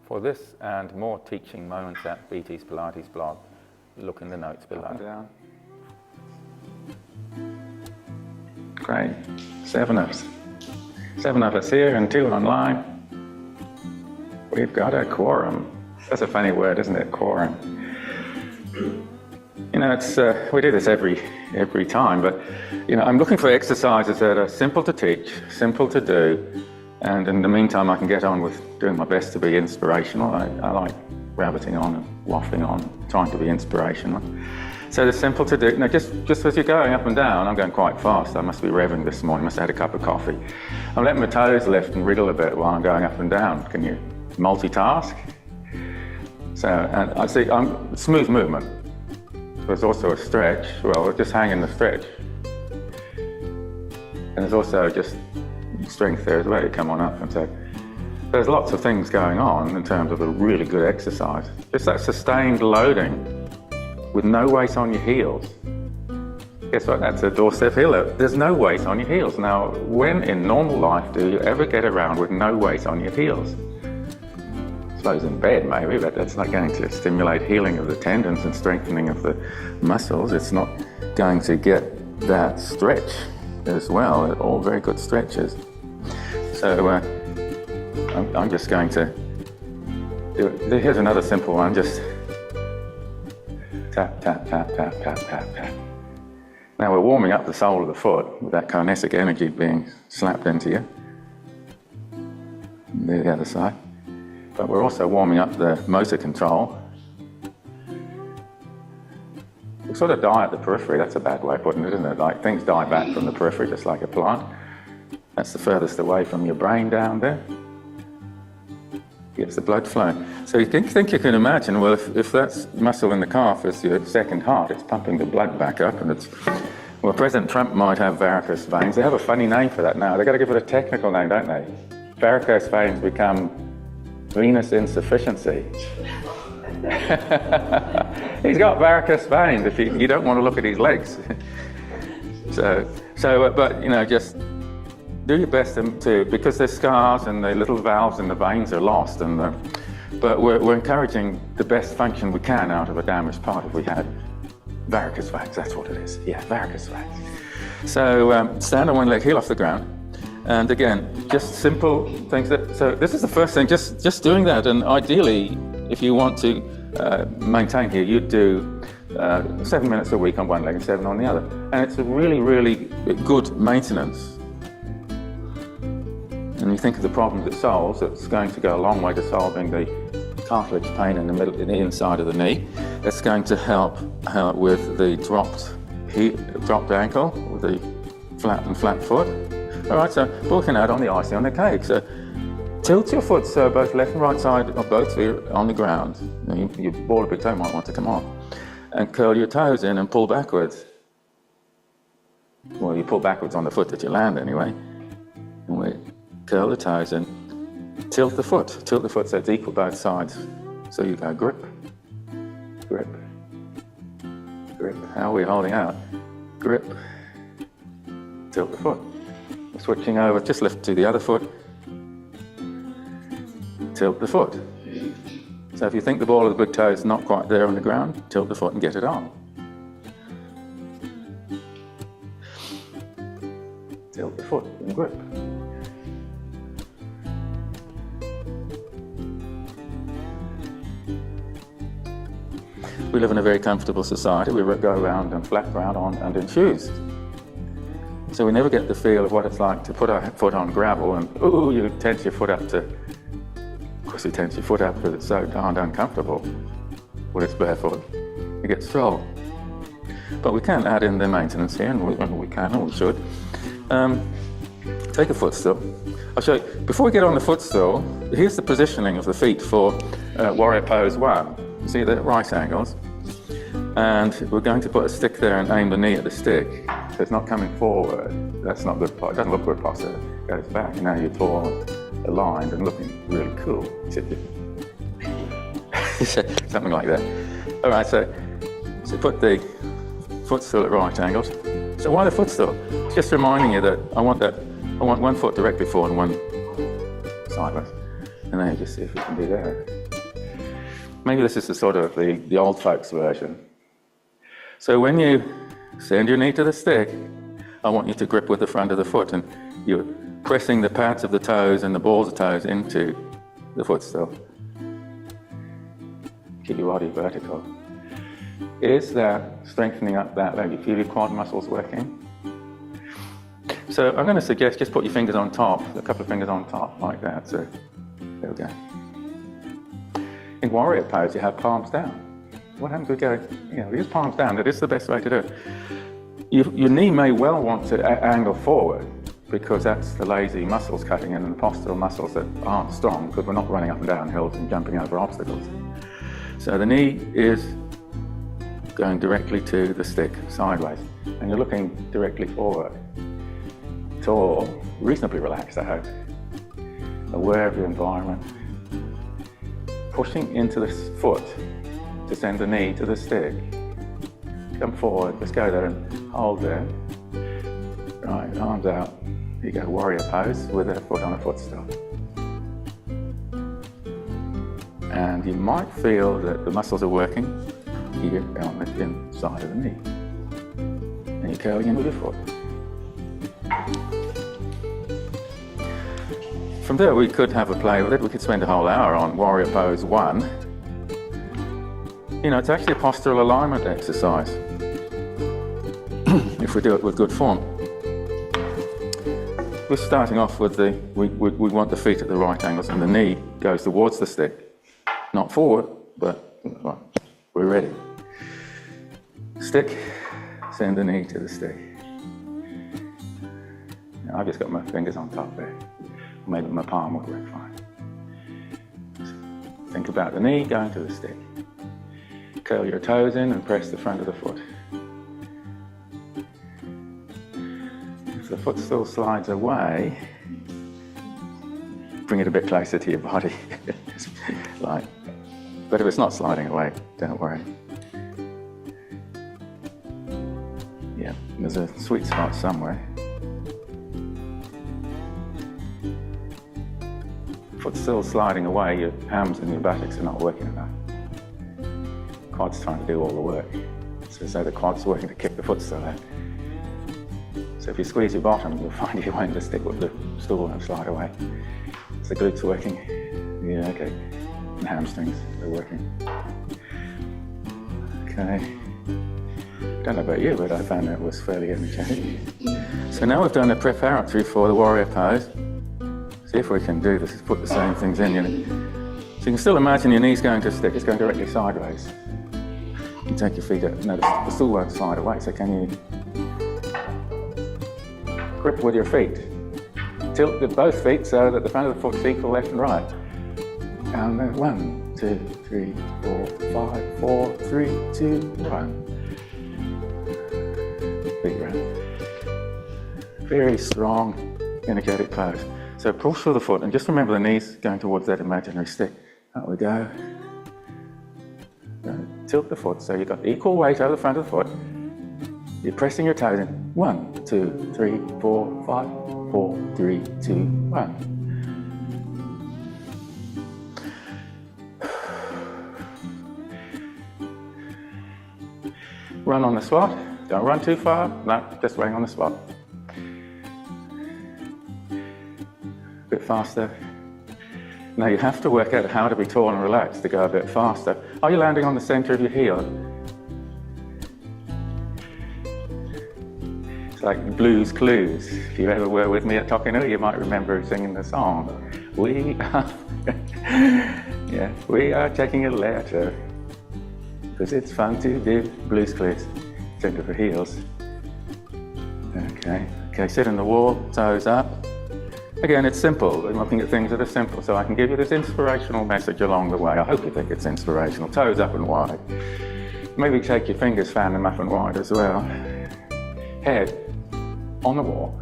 For this and more teaching moments at BT's Pilates blog, look in the notes below. Down. Great. 7 of us. 7 of us here and 2 online. We've got a quorum. That's a funny word, isn't it? Quorum. You know, it's we do this every time, but you know, I'm looking for exercises that are simple to teach, simple to do, and in the meantime I can get on with doing my best to be inspirational. I like rabbiting on and waffling on, trying to be inspirational. So they're simple to do. Now just as you're going up and down, I'm going quite fast. I must be revving this morning, must have had a cup of coffee. I'm letting my toes lift and wriggle a bit while I'm going up and down. Can you multitask? So, and I see, smooth movement. There's also a stretch. Well, just hang in the stretch. And there's also just strength there as well. You come on up, and so there's lots of things going on in terms of a really good exercise. It's that sustained loading with no weight on your heels. Guess what? That's a doorstep heel. There's no weight on your heels. Now, when in normal life do you ever get around with no weight on your heels? I suppose in bed maybe, but that's not going to stimulate healing of the tendons and strengthening of the muscles. It's not going to get that stretch as well. They're all very good stretches. So I'm just going to do it. Here's another simple one. Just tap, tap, tap, tap, tap, tap, tap. Now we're warming up the sole of the foot with that kinetic energy being slapped into you. And the other side. But we're also warming up the motor control. We sort of die at the periphery. That's a bad way of putting it, isn't it? Like things die back from the periphery, just like a plant. That's the furthest away from your brain down there. Gets the blood flowing. So you think you can imagine, well, if that muscle in the calf is your second heart, it's pumping the blood back up, and it's, well, President Trump might have varicose veins. They have a funny name for that now. They've got to give it a technical name, don't they? Varicose veins become venous insufficiency. He's got varicose veins if you don't want to look at his legs. But you know, just do your best to, because there's scars and the little valves in the veins are lost, and but we're encouraging the best function we can out of a damaged part. If we had varicose veins, that's what it is. Yeah, varicose veins. So stand on one leg, heel off the ground. And again, just simple things so this is the first thing, just doing that. And ideally, if you want to maintain here, you'd do 7 minutes a week on one leg and 7 on the other. And it's a really, really good maintenance. And you think of the problems it solves, it's going to go a long way to solving the cartilage pain in the inside of the knee. It's going to help with the dropped ankle, with the flat foot. All right, so we can add on the icing on the cake. So tilt your foot so both left and right side of both feet on the ground. Your ball of big toe might want to come off. And curl your toes in and pull backwards. Well, you pull backwards on the foot that you land anyway. And we curl the toes in. Tilt the foot so it's equal both sides. So you go grip, grip, grip. How are we holding out? Grip, tilt the foot. Switching over, just lift to the other foot, tilt the foot. So if you think the ball of the big toe is not quite there on the ground, tilt the foot and get it on. Tilt the foot and grip. We live in a very comfortable society. We go around and flap around and in shoes. So we never get the feel of what it's like to put our foot on gravel and, ooh, you tense your foot up to, of course you tense your foot up because it's so darned uncomfortable when it's barefoot. You get swelled. But we can add in the maintenance here, and we can, and we should. Take a footstool. I'll show you, before we get on the footstool, here's the positioning of the feet for warrior pose 1. You see the right angles. And we're going to put a stick there and aim the knee at the stick. So it's not coming forward. That's not good. It doesn't look good posture. It goes back, and now you're tall, aligned, and looking really cool. Something like that. All right, so put the footstool at right angles. So why the footstool? Just reminding you that I want one foot directly forward and one sideways. And then you just see if you can do that. maybe this is the sort of the old folks version. So when you send your knee to the stick, I want you to grip with the front of the foot, and you're pressing the pads of the toes and the balls of toes into the footstool. Keep your body vertical. Is that strengthening up that leg? You feel your quad muscles working? So I'm going to suggest just put your fingers on top, a couple of fingers on top, like that. So there we go. In warrior pose, you have palms down. What happens if we go, just palms down? That is the best way to do it. Your knee may well want to angle forward, because that's the lazy muscles cutting in and the postural muscles that aren't strong, because we're not running up and down hills and jumping over obstacles. So the knee is going directly to the stick, sideways, and you're looking directly forward. Tall, reasonably relaxed, I hope. Aware of your environment. Pushing into the foot to send the knee to the stick. Come forward, just go there and hold there. Right, arms out. You go warrior pose with a foot on a footstool. And you might feel that the muscles are working here on the inside of the knee. And you're curling in with your foot. From there we could have a play with it. We could spend a whole hour on warrior pose 1. It's actually a postural alignment exercise if we do it with good form. We're starting off with we want the feet at the right angles, and the knee goes towards the stick. Not forward, but we're ready. Stick, send the knee to the stick. I've just got my fingers on top there. Maybe my palm would work fine. Think about the knee going to the stick. Curl your toes in and press the front of the foot. If the foot still slides away, bring it a bit closer to your body. But if it's not sliding away, don't worry. Yeah, there's a sweet spot somewhere. Foot's still sliding away, your hams and your buttocks are not working enough. Quad's trying to do all the work. So the quad's working to kick the footstool out. So if you squeeze your bottom, you'll find you won't just stick with the stool and slide away. So the glutes working. Yeah, okay. And hamstrings are working. Okay. Don't know about you, but I found that was fairly energetic. So now we've done a preparatory for the warrior pose. See if we can do this, put the same things in. So you can still imagine your knees going to stick, it's going directly sideways. You take your feet up, notice the stool won't slide away, so can you grip with your feet? Tilt both feet so that the front of the foot's equal left and right. And then 1, 2, 3, 4, 5, 4, 3, 2, 1. Big round. Very strong, energetic pose. So push through the foot, and just remember the knees going towards that imaginary stick. Out we go. Tilt the foot so you've got equal weight over the front of the foot. You're pressing your toes in. 1, 2, 3, 4, 5, 4, 3, 2, 1. Run on the spot. Don't run too far. No, just running on the spot. A bit faster. Now you have to work out how to be tall and relaxed to go a bit faster. Are you landing on the center of your heel? It's like Blue's Clues. If you ever were with me at Tokeno, you might remember singing the song. We are taking a letter because it's fun to do. Blue's Clues. Center for heels. Okay, sit in the wall, toes up. Again, it's simple. I'm looking at things that are simple, so I can give you this inspirational message along the way. I hope you think it's inspirational. Toes up and wide. Maybe take your fingers, fan them up and wide as well. Head on the wall.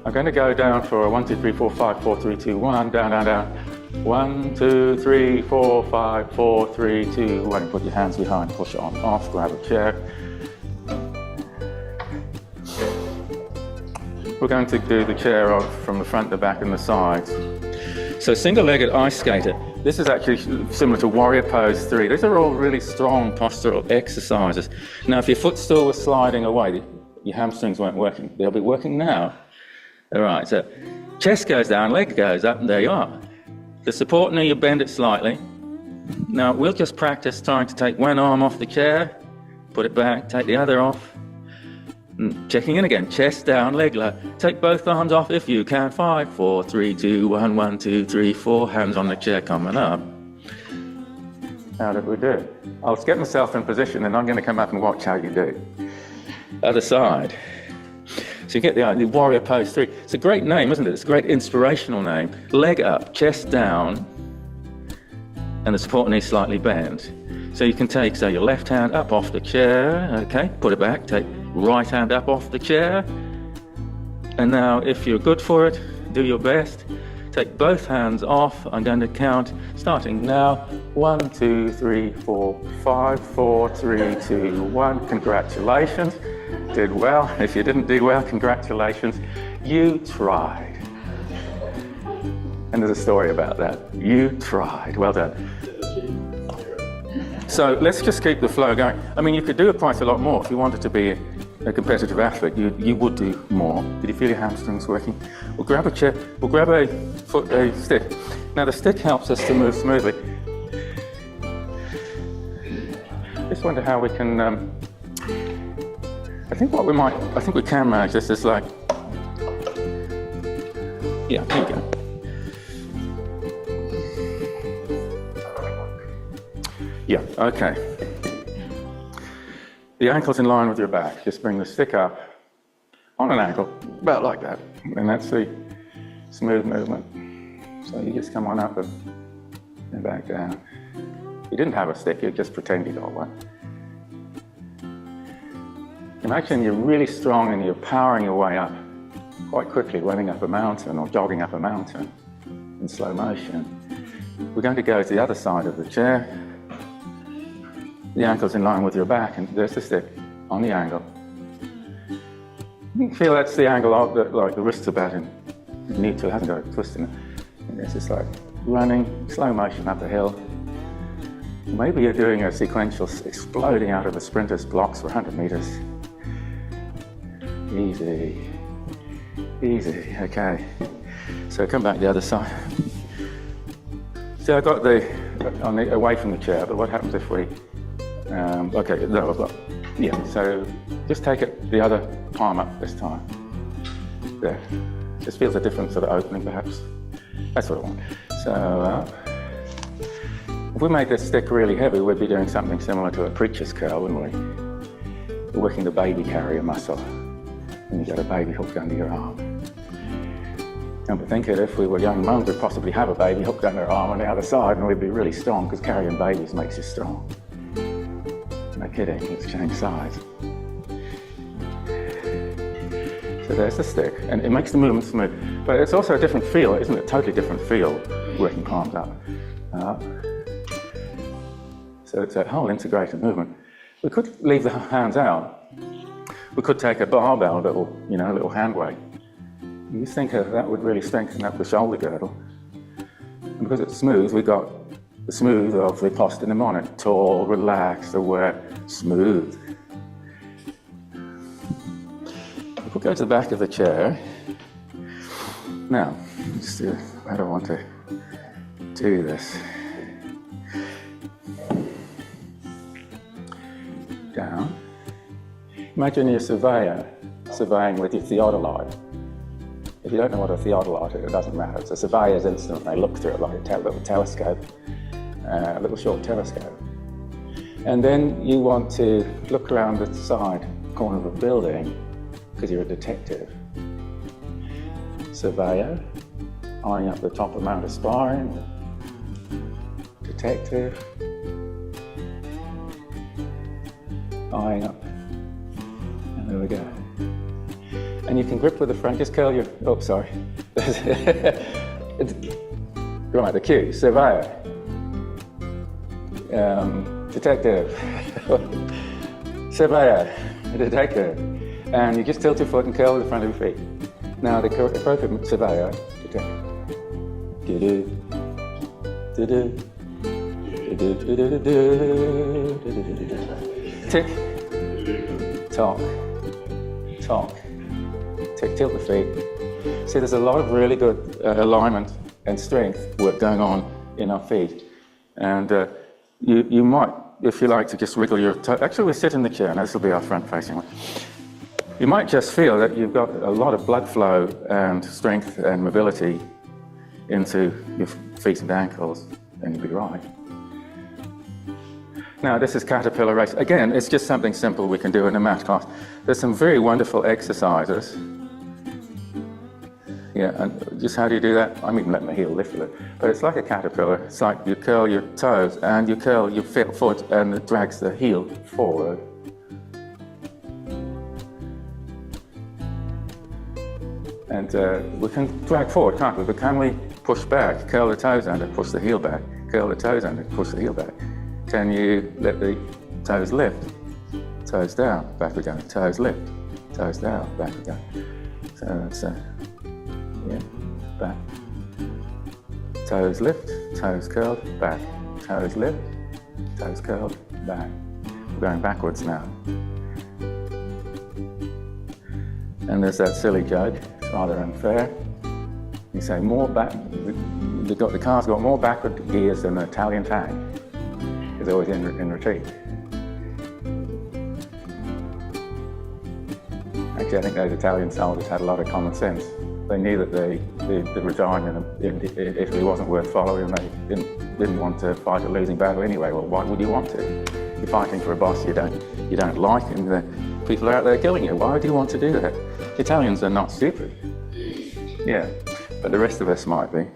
I'm going to go down for a 1, 2, 3, 4, 5, 4, 3, 2, 1. Down, down, down. 1, 2, 3, 4, 5, 4, 3, 2, 1. Put your hands behind, push on, off, grab a chair. We're going to do the chair off from the front, the back and the sides. So single-legged ice skater. This is actually similar to warrior pose 3. These are all really strong postural exercises. Now, if your footstool was sliding away, your hamstrings weren't working. They'll be working now. All right, so chest goes down, leg goes up, and there you are. The support knee, you bend it slightly. Now, we'll just practice trying to take one arm off the chair, put it back, take the other off. Checking in again, chest down, leg low. Take both arms off if you can. 5, 4, 3, 2, 1, 1, 2, 3, 4. Hands on the chair coming up. How did we do? I'll get myself in position and I'm going to come up and watch how you do. Other side. So you get the warrior pose 3. It's a great name, isn't it? It's a great inspirational name. Leg up, chest down, and the support knee slightly bent. So you can take, say, your left hand up off the chair, okay, put it back, take right hand up off the chair. And now, if you're good for it, do your best. Take both hands off. I'm going to count, starting now. 1, 2, 3, 4, 5, 4, 3, 2, 1. Congratulations. Did well. If you didn't do well, congratulations. You tried. And there's a story about that. You tried. Well done. So let's just keep the flow going. I mean, you could do quite a lot more. If you wanted to be a competitive athlete, you would do more. Did you feel your hamstrings working? We'll grab a chair, we'll grab a stick. Now the stick helps us to move smoothly. Just wonder how we can, I think we can manage this is like, yeah, here you go. Yeah, okay. The ankle's in line with your back. Just bring the stick up on an angle, about like that. And that's the smooth movement. So you just come on up and back down. If you didn't have a stick, you'd just pretend you got one. Imagine you're really strong and you're powering your way up quite quickly, running up a mountain or jogging up a mountain in slow motion. We're going to go to the other side of the chair. The ankle's in line with your back, and there's the stick on the angle. You can feel that's the angle of like the wrist's about in neutral, hasn't got a twist in it. And it's just like running, slow motion up the hill. Maybe you're doing a sequential exploding out of a sprinter's blocks for 100 meters. Easy, easy, okay. So come back the other side. So I got away from the chair, but what happens if we, okay, no, I've got, yeah, so just take it, the other palm up this time. There, just feels a different sort of opening perhaps. That's what I want. So if we made this stick really heavy, we'd be doing something similar to a preacher's curl, wouldn't we? We're working the baby carrier muscle. And you've got a baby hooked under your arm. And we think that if we were young mums, we'd possibly have a baby hooked under our arm on the other side, and we'd be really strong, because carrying babies makes you strong. No kidding, let's change sides. So there's the stick, and it makes the movement smooth. But it's also a different feel, isn't it? Totally different feel, working palms up. So it's a whole integrated movement. We could leave the hands out. We could take a barbell, little hand weight. You think that would really strengthen up the shoulder girdle. And because it's smooth, we got the smooth of the posture mnemonic. Tall, relaxed, aware, smooth. If we go to the back of the chair. Now, just I don't want to do this. Down. Imagine you're a surveyor, surveying with your theodolite. If you don't know what a theodolite is, it doesn't matter. It's a surveyor's instrument. They look through it like a little telescope, a little short telescope. And then you want to look around the side corner of a building because you're a detective. Surveyor, eyeing up the top of Mount Aspiring. Detective, eyeing up. And there we go. And you can grip with the front, just curl your, oh, sorry. Right, the cue, surveyor, detective, surveyor, detective. And you just tilt your foot and curl with the front of your feet. Now the appropriate surveyor, detective, Tick, tock, tock, tick, tilt the feet. See, there's a lot of really good alignment and strength work going on in our feet. And you might, if you like, to just wriggle your toe. Actually, we'll sit in the chair, and this will be our front-facing one. You might just feel that you've got a lot of blood flow and strength and mobility into your feet and ankles, and you'll be right. Now, this is caterpillar race. Again, it's just something simple we can do in a mat class. There's some very wonderful exercises. Yeah, and just how do you do that? I'm even letting my heel lift a little. But it's like a caterpillar. It's like you curl your toes and you curl your foot, and it drags the heel forward. And we can drag forward, can't we? But can we push back, curl the toes under, push the heel back, curl the toes under, push the heel back? Can you let the toes lift? Toes down, back we go. Toes lift, toes down, back we go. So that's yeah, back. Toes lift, toes curled, back. Toes lift, toes curled, back. We're going backwards now. And there's that silly joke, it's rather unfair. You say more back, the car's got more backward gears than the Italian tank. It's always in retreat. Actually, I think those Italian soldiers had a lot of common sense. They knew that the regime in Italy wasn't worth following, and they didn't want to fight a losing battle anyway. Well, why would you want to? You're fighting for a boss you don't like, and the people are out there killing you. Why do you want to do that? The Italians are not stupid. Yeah, but the rest of us might be.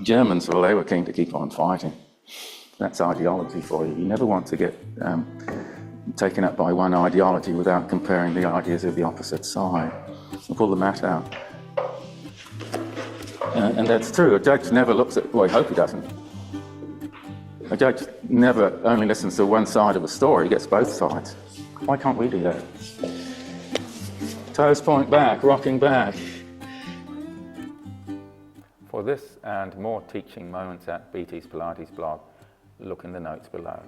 Germans, well, they were keen to keep on fighting. That's ideology for you. You never want to get taken up by one ideology without comparing the ideas of the opposite side. So pull the mat out. And that's true. A judge never looks at, well, I hope he doesn't. A judge never only listens to one side of a story, he gets both sides. Why can't we do that? Toes point back, rocking back. For this and more teaching moments at BT's Pilates blog, look in the notes below.